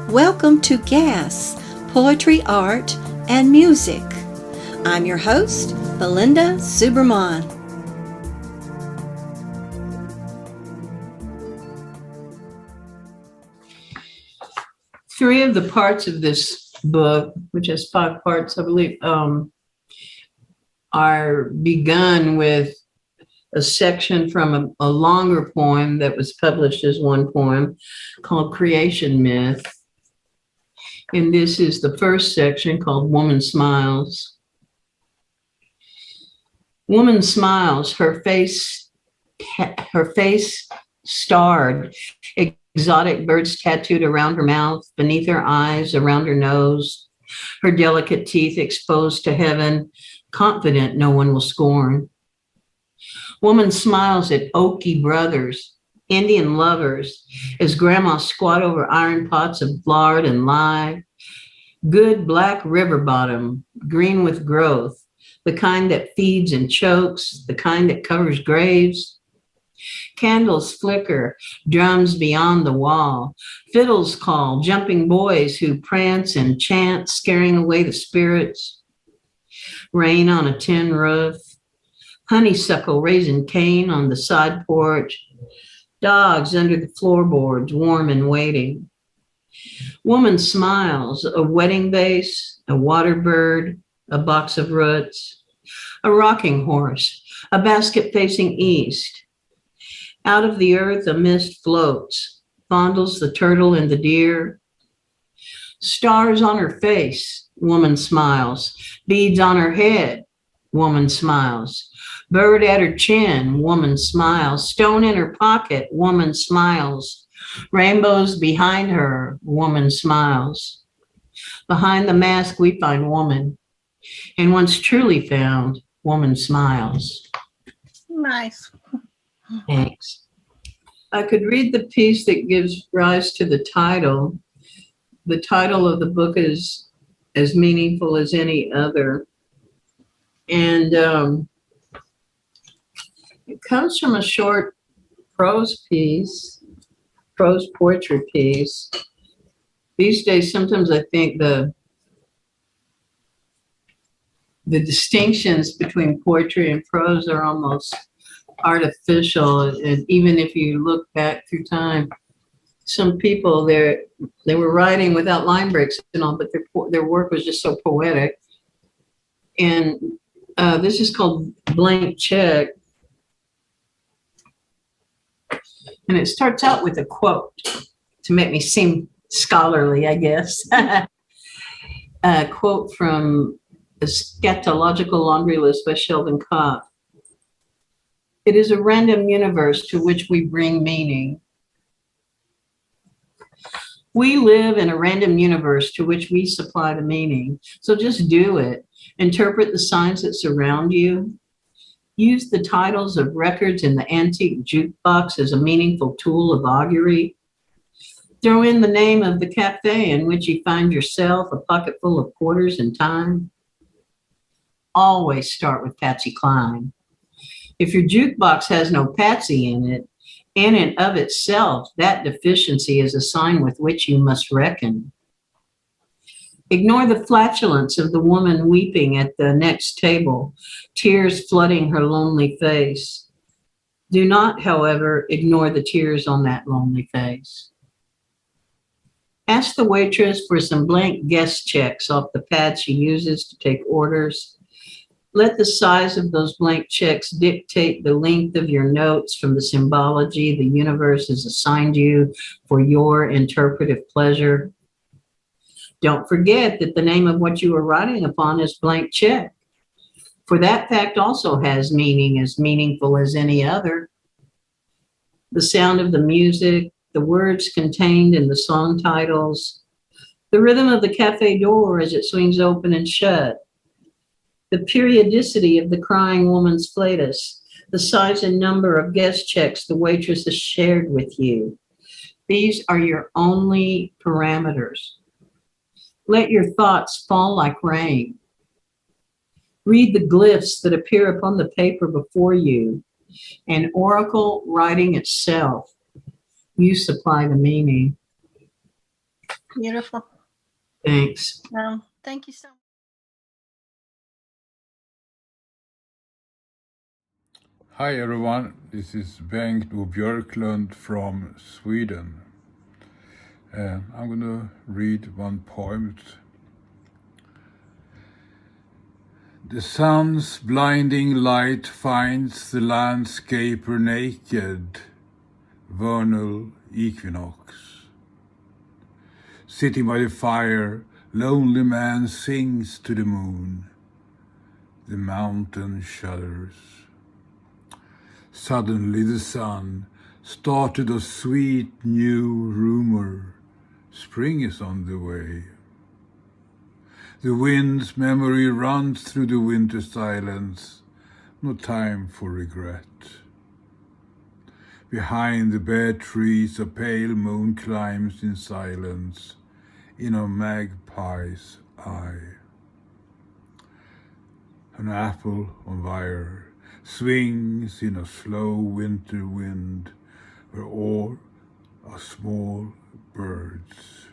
Welcome to Gas, Poetry, Art, and Music. I'm your host, Belinda Subraman. Three of the parts of this book, which has 5 parts, I believe, are begun with a section from a longer poem that was published as one poem called Creation Myth. And this is the first section called Woman Smiles. Woman smiles, her face starred, exotic birds tattooed around her mouth, beneath her eyes, around her nose, her delicate teeth exposed to heaven, confident no one will scorn. Woman smiles at Okie brothers, Indian lovers, as grandma squat over iron pots of lard and lye. Good black river bottom, green with growth, the kind that feeds and chokes, the kind that covers graves. Candles flicker, drums beyond the wall, fiddles call, jumping boys who prance and chant, scaring away the spirits. Rain on a tin roof, honeysuckle raisin cane on the side porch, dogs under the floorboards, warm and waiting. Woman smiles, a wedding vase, a water bird, a box of roots, a rocking horse, a basket facing east. Out of the earth, a mist floats, fondles the turtle and the deer. Stars on her face, woman smiles. Beads on her head, woman smiles. Bird at her chin, woman smiles. Stone in her pocket, woman smiles. Rainbows behind her, woman smiles. Behind the mask, we find woman. And once truly found, woman smiles. Nice. Thanks. I could read the piece that gives rise to the title. The title of the book is As Meaningful as Any Other. And it comes from a short prose poetry piece. These days, sometimes I think the distinctions between poetry and prose are almost artificial. And even if you look back through time, some people they were writing without line breaks and all, but their work was just so poetic. And this is called Blank Check. And it starts out with a quote to make me seem scholarly, I guess. A quote from A Scatological Laundry List by Sheldon Kopp. It is a random universe to which we bring meaning. We live in a random universe to which we supply the meaning. So just do it. Interpret the signs that surround you. Use the titles of records in the antique jukebox as a meaningful tool of augury. Throw in the name of the cafe in which you find yourself, a pocket full of quarters and time. Always start with Patsy Cline. If your jukebox has no Patsy in and of itself, that deficiency is a sign with which you must reckon. Ignore the flatulence of the woman weeping at the next table, tears flooding her lonely face. Do not, however, ignore the tears on that lonely face. Ask the waitress for some blank guest checks off the pad she uses to take orders. Let the size of those blank checks dictate the length of your notes from the symbology the universe has assigned you for your interpretive pleasure. Don't forget that the name of what you are writing upon is blank check, for that fact also has meaning, as meaningful as any other. The sound of the music, the words contained in the song titles, the rhythm of the cafe door as it swings open and shut, the periodicity of the crying woman's flatus, the size and number of guest checks the waitress has shared with you. These are your only parameters. Let your thoughts fall like rain. Read the glyphs that appear upon the paper before you. An oracle writing itself. You supply the meaning. Beautiful. Thanks. Thank you so much. Hi everyone, this is Bengt O Björklund from Sweden. I'm going to read one poem. The sun's blinding light finds the landscaper naked, vernal equinox. Sitting by the fire, lonely man sings to the moon. The mountain shudders. Suddenly the sun started a sweet new rumor. Spring is on the way. The wind's memory runs through the winter silence. No time for regret. Behind the bare trees a pale moon climbs in silence in a magpie's eye. An apple on wire swings in a slow winter wind where all are small birds.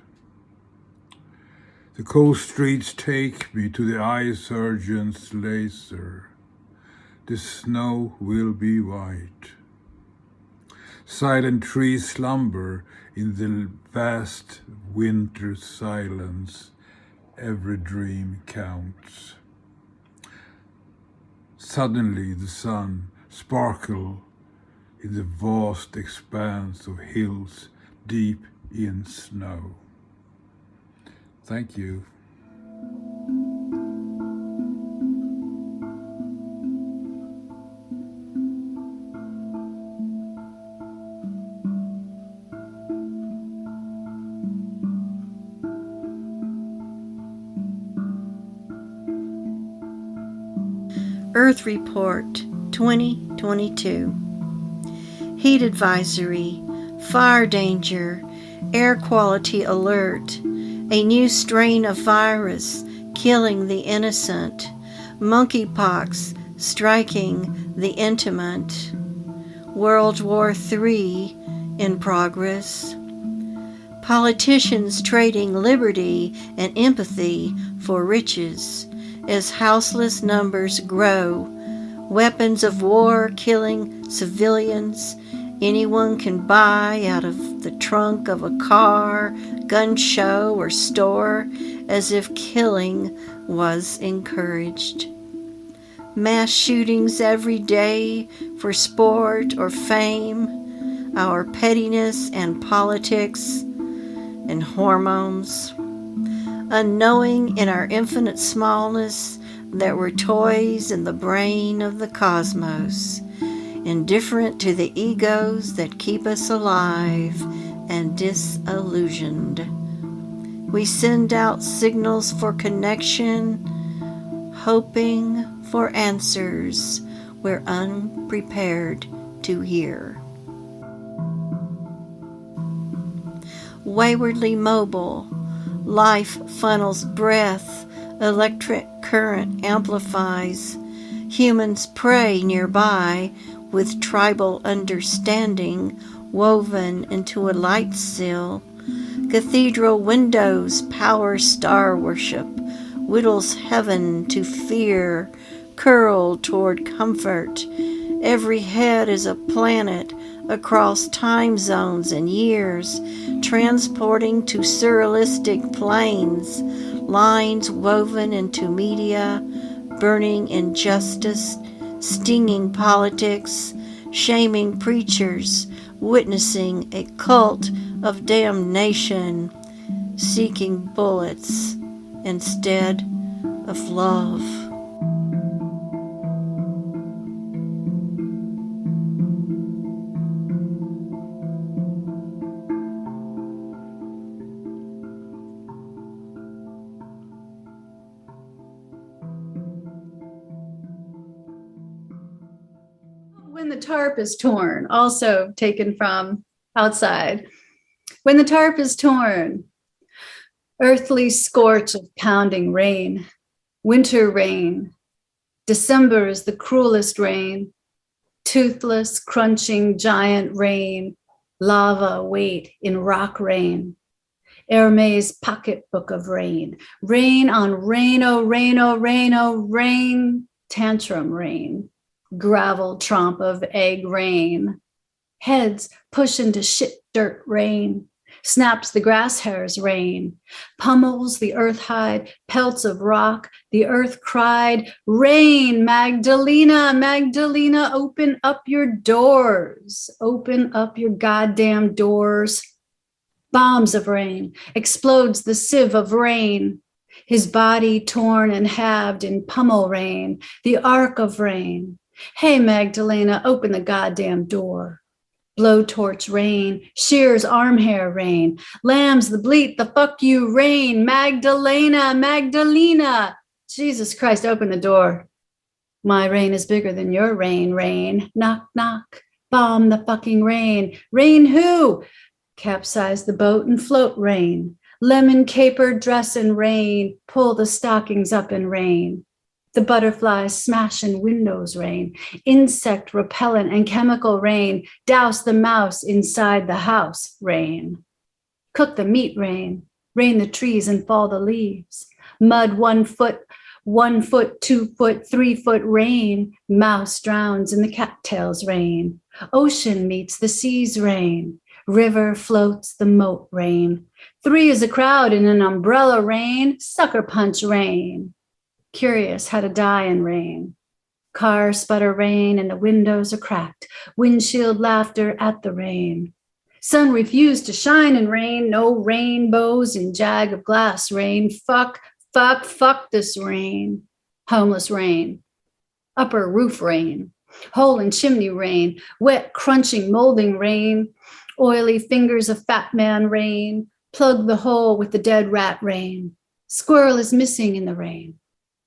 The cold streets take me to the eye surgeon's laser. The snow will be white. Silent trees slumber in the vast winter silence. Every dream counts. Suddenly the sun sparkles in the vast expanse of hills deep in snow. Thank you. Earth Report 2022. Heat advisory, fire danger, air quality alert, a new strain of virus killing the innocent, monkeypox striking the intimate, World War III in progress, politicians trading liberty and empathy for riches as houseless numbers grow, weapons of war killing civilians anyone can buy out of the trunk of a car, gun show, or store, as if killing was encouraged. Mass shootings every day for sport or fame, our pettiness and politics and hormones. Unknowing in our infinite smallness that we're toys in the brain of the cosmos, indifferent to the egos that keep us alive and disillusioned. We send out signals for connection, hoping for answers we're unprepared to hear. Waywardly mobile, life funnels breath, electric current amplifies. Humans pray nearby with tribal understanding woven into a light sill. Cathedral windows power star worship, whittles heaven to fear, curl toward comfort. Every head is a planet across time zones and years, transporting to surrealistic planes, lines woven into media, burning injustice, stinging politics, shaming preachers, witnessing a cult of damnation, seeking bullets instead of love. When the tarp is torn, also taken from outside. When the tarp is torn, earthly scorch of pounding rain, winter rain. December is the cruelest rain, toothless, crunching, giant rain, lava weight in rock rain. Hermes' pocketbook of rain. Rain on rain, oh, rain, oh, rain, oh, rain. Tantrum rain. Gravel tromp of egg rain. Heads push into shit dirt rain. Snaps the grass hairs rain. Pummels the earth hide, pelts of rock. The earth cried, rain, Magdalena, Magdalena, open up your doors. Open up your goddamn doors. Bombs of rain, explodes the sieve of rain. His body torn and halved in pummel rain, the arc of rain. Hey, Magdalena, open the goddamn door. Blowtorch rain, shears arm hair rain, lambs the bleat, the fuck you rain, Magdalena, Magdalena. Jesus Christ, open the door. My rain is bigger than your rain, rain. Knock, knock, bomb the fucking rain. Rain who? Capsize the boat and float rain. Lemon caper dress in rain, pull the stockings up in rain. The butterflies smash in windows rain, insect repellent and chemical rain, douse the mouse inside the house rain. Cook the meat rain, rain the trees and fall the leaves. Mud 1 foot, 1 foot, 2 foot, 3 foot rain, mouse drowns in the cattails rain. Ocean meets the seas rain, river floats the moat rain. 3 is a crowd in an umbrella rain, sucker punch rain. Curious how to die in rain. Cars sputter rain and the windows are cracked. Windshield laughter at the rain. Sun refused to shine in rain. No rainbows in jag of glass rain. Fuck, fuck, fuck this rain. Homeless rain. Upper roof rain. Hole in chimney rain. Wet, crunching, molding rain. Oily fingers of fat man rain. Plug the hole with the dead rat rain. Squirrel is missing in the rain.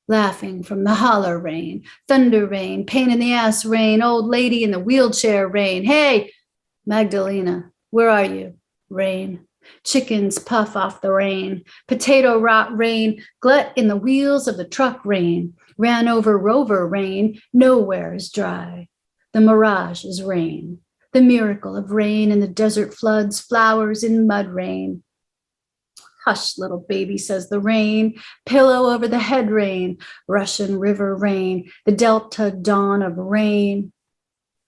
Laughing from the holler rain, thunder rain, pain in the ass rain, old lady in the wheelchair rain. Hey, Magdalena, where are you? Rain. Chickens puff off the rain, potato rot rain, glut in the wheels of the truck rain, ran over rover rain, nowhere is dry. The mirage is rain, the miracle of rain in the desert floods, flowers in mud rain. Hush, little baby, says the rain, pillow over the head rain, Russian river rain, the delta dawn of rain,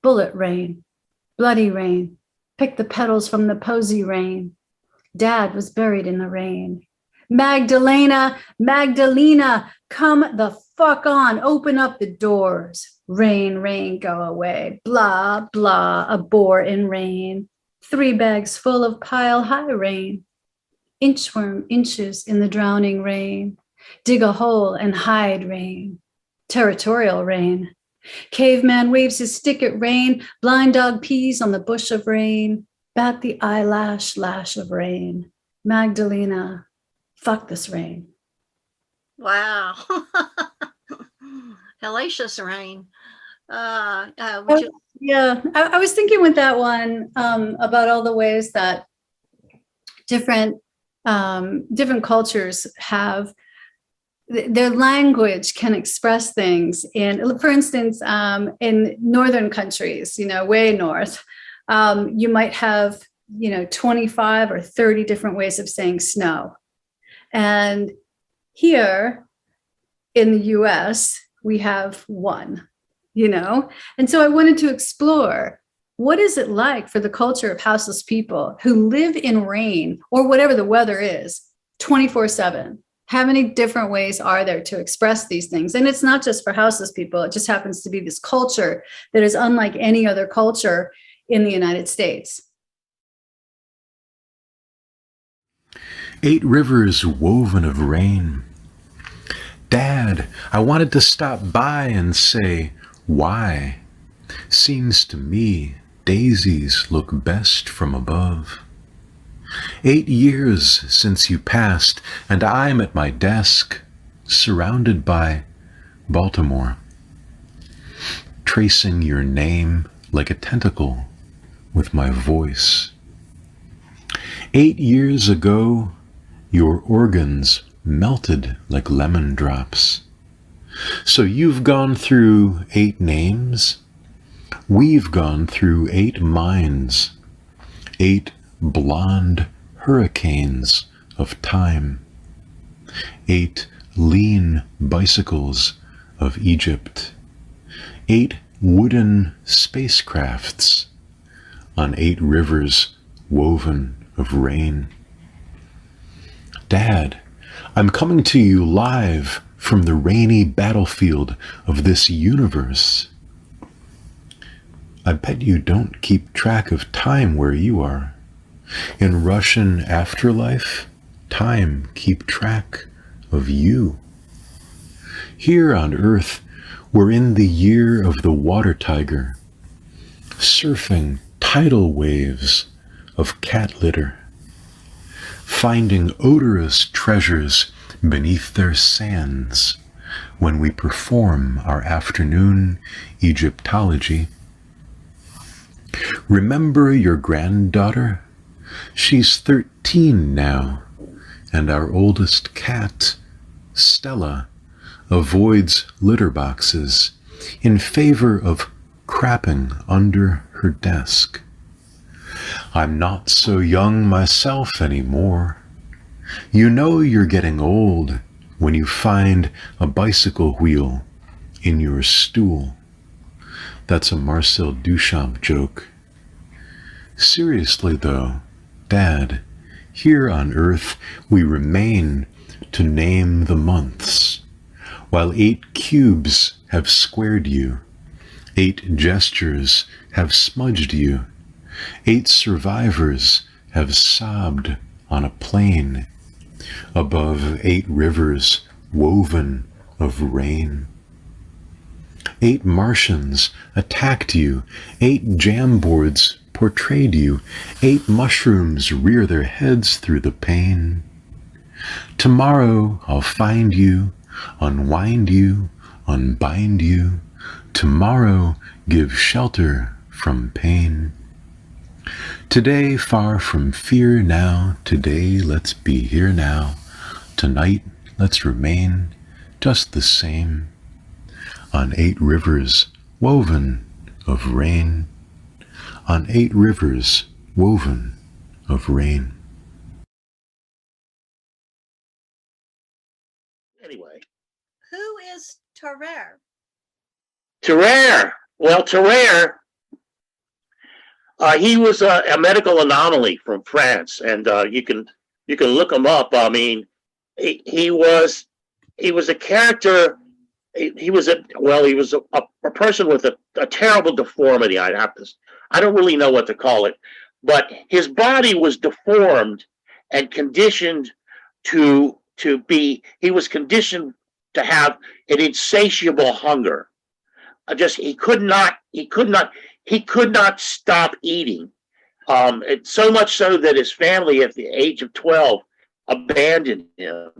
bullet rain, bloody rain, pick the petals from the posy rain. Dad was buried in the rain. Magdalena, Magdalena, come the fuck on, open up the doors. Rain, rain, go away, blah, blah, a bore in rain. 3 bags full of pile high rain. Inchworm inches in the drowning rain. Dig a hole and hide rain. Territorial rain. Caveman waves his stick at rain. Blind dog pees on the bush of rain. Bat the eyelash lash of rain. Magdalena, fuck this rain. Wow. Hellacious rain. Yeah, I was thinking with that one about all the ways that different cultures have their language can express things. And for instance, in northern countries, way north, you might have, 25 or 30 different ways of saying snow. And here in the US, we have one, And so I wanted to explore, what is it like for the culture of houseless people who live in rain or whatever the weather is 24/7? How many different ways are there to express these things? And it's not just for houseless people. It just happens to be this culture that is unlike any other culture in the United States. 8 rivers woven of rain. Dad, I wanted to stop by and say, why? Seems to me daisies look best from above. 8 years since you passed, and I'm at my desk, surrounded by Baltimore, tracing your name like a tentacle with my voice. 8 years ago, your organs melted like lemon drops. So you've gone through 8 names. We've gone through 8 minds, 8 blonde hurricanes of time. 8 lean bicycles of Egypt. 8 wooden spacecrafts on 8 rivers woven of rain. Dad, I'm coming to you live from the rainy battlefield of this universe. I bet you don't keep track of time where you are. In Russian afterlife, time keep track of you. Here on Earth, we're in the year of the water tiger, surfing tidal waves of cat litter, finding odorous treasures beneath their sands when we perform our afternoon Egyptology. Remember your granddaughter? She's 13 now, and our oldest cat, Stella, avoids litter boxes in favor of crapping under her desk. I'm not so young myself anymore. You know you're getting old when you find a bicycle wheel in your stool. That's a Marcel Duchamp joke. Seriously though, Dad, here on Earth we remain to name the months, while 8 cubes have squared you, 8 gestures have smudged you, 8 survivors have sobbed on a plane, above 8 rivers woven of rain. 8 Martians attacked you, 8 jamboards portrayed you, 8 mushrooms rear their heads through the pain. Tomorrow I'll find you, unwind you, unbind you. Tomorrow give shelter from pain. Today far from fear now, today let's be here now. Tonight let's remain just the same. On 8 rivers woven of rain. On 8 rivers woven of rain. Anyway. Who is Torreira? Torreira. Well, Torreira, he was a medical anomaly from France, and you can look him up. I mean, he was a character. He was a person with a terrible deformity. I don't really know what to call it, but his body was deformed and conditioned to be. He was conditioned to have an insatiable hunger. He could not stop eating. So much so that his family, at the age of 12, abandoned him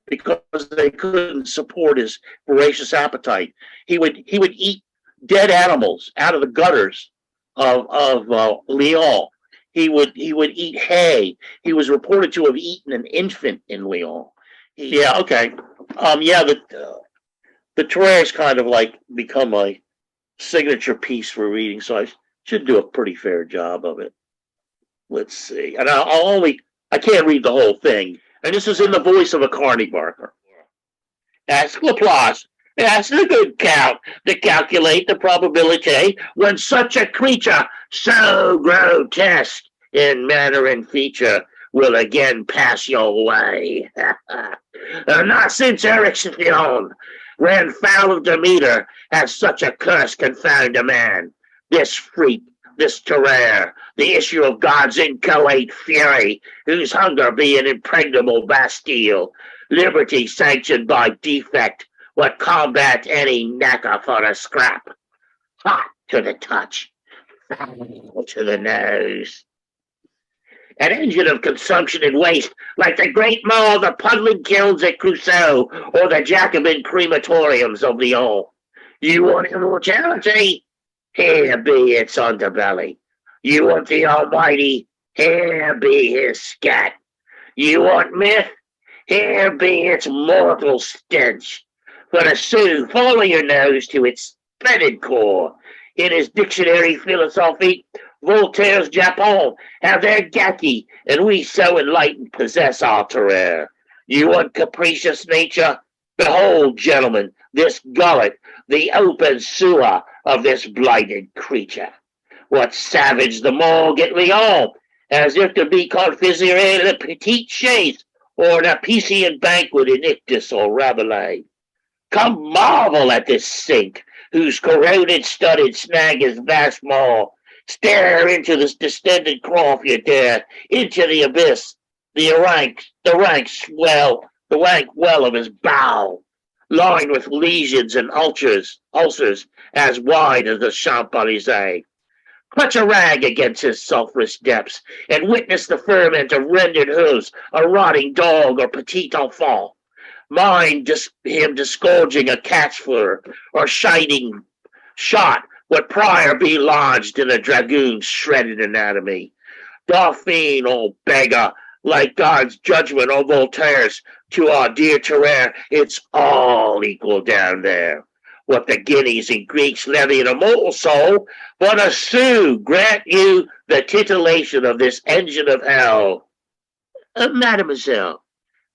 because they couldn't support his voracious appetite. He would eat dead animals out of the gutters of Lyon. He would eat hay. He was reported to have eaten an infant in Lyon. Yeah, okay. The Torreira's kind of like become my signature piece for reading, so I should do a pretty fair job of it. Let's see. And I can't read the whole thing. And this is in the voice of a carny barker. Ask Laplace. That's a good count to calculate the probability when such a creature, so grotesque in manner and feature, will again pass your way. Not since Erich ran foul of Demeter has such a curse confound a man. This freak, this Torreira, the issue of God's inchoate fury, whose hunger be an impregnable Bastille, liberty sanctioned by defect, would combat any knacker for a scrap. Hot to the touch, foul to the nose. An engine of consumption and waste, like the great maw of the puddling kilns at Crusoe or the Jacobin crematoriums of Lyon. You want immortality? Here be its underbelly. You want the Almighty? Here be his scat. You want myth? Here be its mortal stench. For the Sioux, follow your nose to its splendid core. In his dictionary philosophy, Voltaire's Japon have their gaki, and we so enlightened possess our terror. You want capricious nature? Behold, gentlemen, this gullet, the open sewer of this blighted creature. What savage the more get Lyon, as if to be confiserie le petit chaise, or an Apician banquet in Ictus or Rabelais. Come marvel at this sink, whose corroded studded snag is vast maw. Stare into this distended croft, you dare, into the abyss, the rank well of his bow, lined with lesions and ulcers as wide as the Champs-Élysées. Clutch a rag against his sulphurous depths, and witness the ferment of rendered hooves, a rotting dog or petit enfant. Mind him disgorging a cat's fur, or shining shot what prior be lodged in a dragoon's shredded anatomy. Dauphine, old beggar, like God's judgment on Voltaire's, to our dear Torreira, it's all equal down there. What the Guineas and Greeks levy in a mortal soul, but a sou grant you the titillation of this engine of hell. Mademoiselle,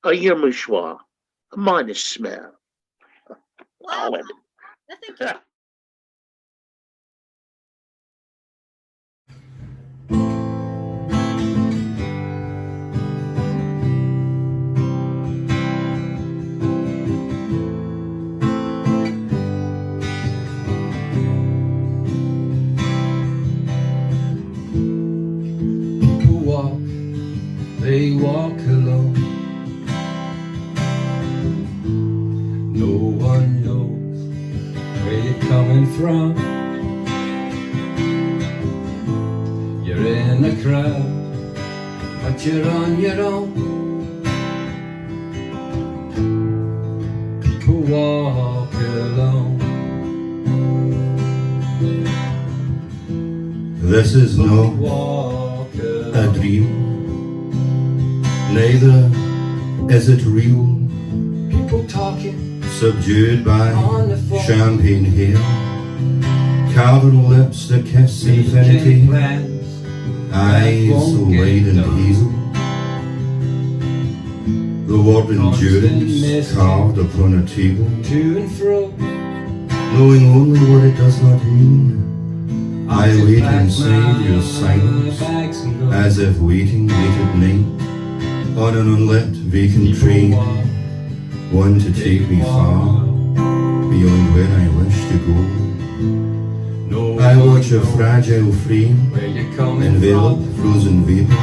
your mouchoir, mine is smell. Wow. Oh, I think they walk alone. No one knows where you're coming from. You're in a crowd, but you're on your own. People walk alone. This is not a dream. Neither is it real. People talking, subdued by champagne hair, cavern lips that kiss infinity, eyes so wide and hazel. The word endurance carved upon a table, to and fro, knowing only what it does not mean. I wait inside your silence, as if waiting late at night on an unlit vacant train, one to take me far beyond where I wish to go. I watch a fragile frame enveloped frozen vapor,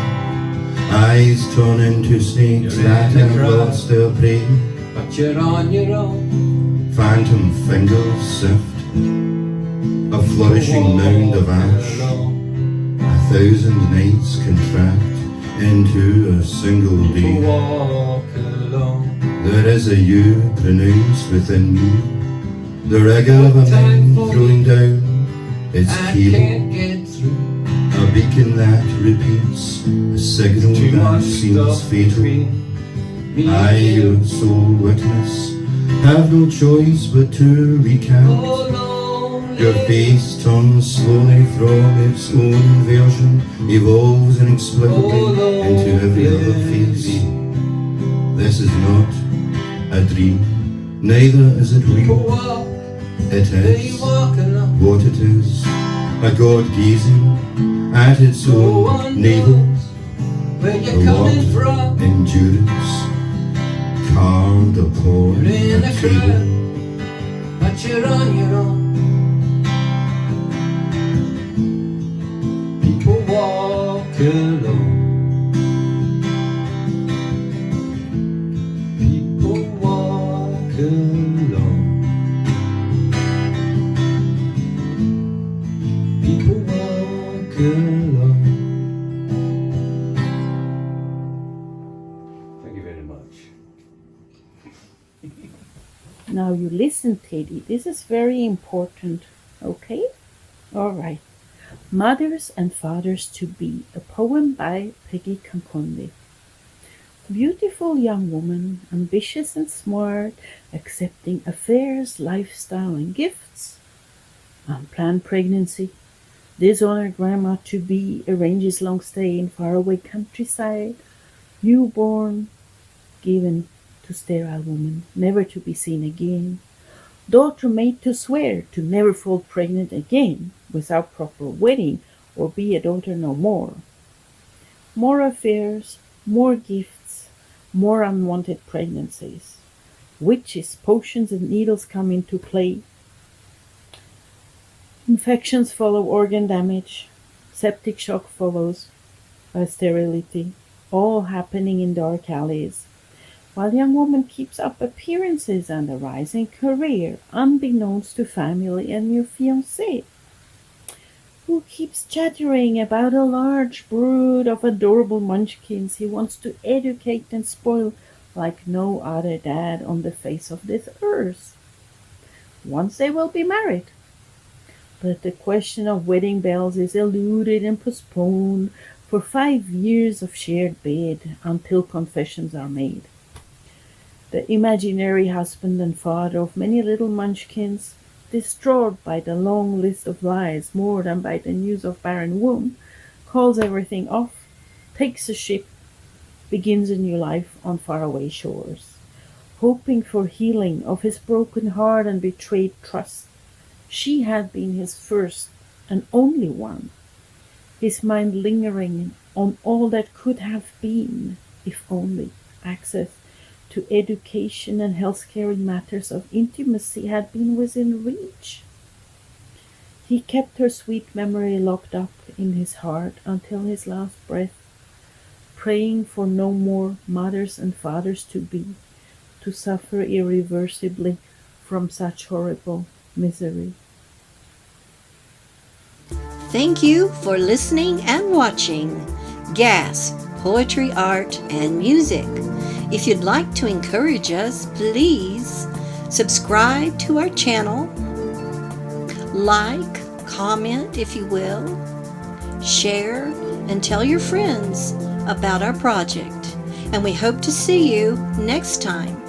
eyes torn into snakes that have lost their prey. But you're on your own. Phantom fingers sift a flourishing mound of ash. 1,000 nights contract into a single day. There is a you pronounced within me, the rigour of a mind throwing down its cable, a beacon that repeats a signal that seems fatal. I, your sole witness, have no choice but to recount. Your face turns slowly from its own version, evolves inexplicably into every other face. This is not a dream, neither is it real. It is what it is, a god gazing at its own navel, a what endurance carved upon a table. But you're on your own. People walk alone. People walk alone. People walk alone. Thank you very much. Now you listen, Teddy. This is very important. Okay? All right. Mothers and Fathers to Be, a poem by Peggy Campondi. Beautiful young woman, ambitious and smart, accepting affairs, lifestyle and gifts. Unplanned pregnancy, Dishonor grandma-to-be arranges long stay in faraway countryside. Newborn given to sterile woman, never to be seen again. Daughter made to swear to never fall pregnant again without proper wedding or be a daughter no more. More affairs, more gifts, more unwanted pregnancies. Witches, potions, and needles come into play. Infections follow organ damage. Septic shock follows by sterility. All happening in dark alleys. While young woman keeps up appearances and a rising career, unbeknownst to family and new fiancé, who keeps chattering about a large brood of adorable munchkins he wants to educate and spoil like no other dad on the face of this earth. Once they will be married. But the question of wedding bells is eluded and postponed for 5 years of shared bed until confessions are made. The imaginary husband and father of many little munchkins, distraught by the long list of lies more than by the news of barren womb, calls everything off, takes a ship, begins a new life on faraway shores, hoping for healing of his broken heart and betrayed trust. She had been his first and only one, his mind lingering on all that could have been, if only access to education and healthcare in matters of intimacy had been within reach. He kept her sweet memory locked up in his heart until his last breath, praying for no more mothers and fathers to be, to suffer irreversibly from such horrible misery. Thank you for listening and watching Gas, Poetry, Art, and Music. If you'd like to encourage us, please subscribe to our channel, like, comment if you will, share, and tell your friends about our project. And we hope to see you next time.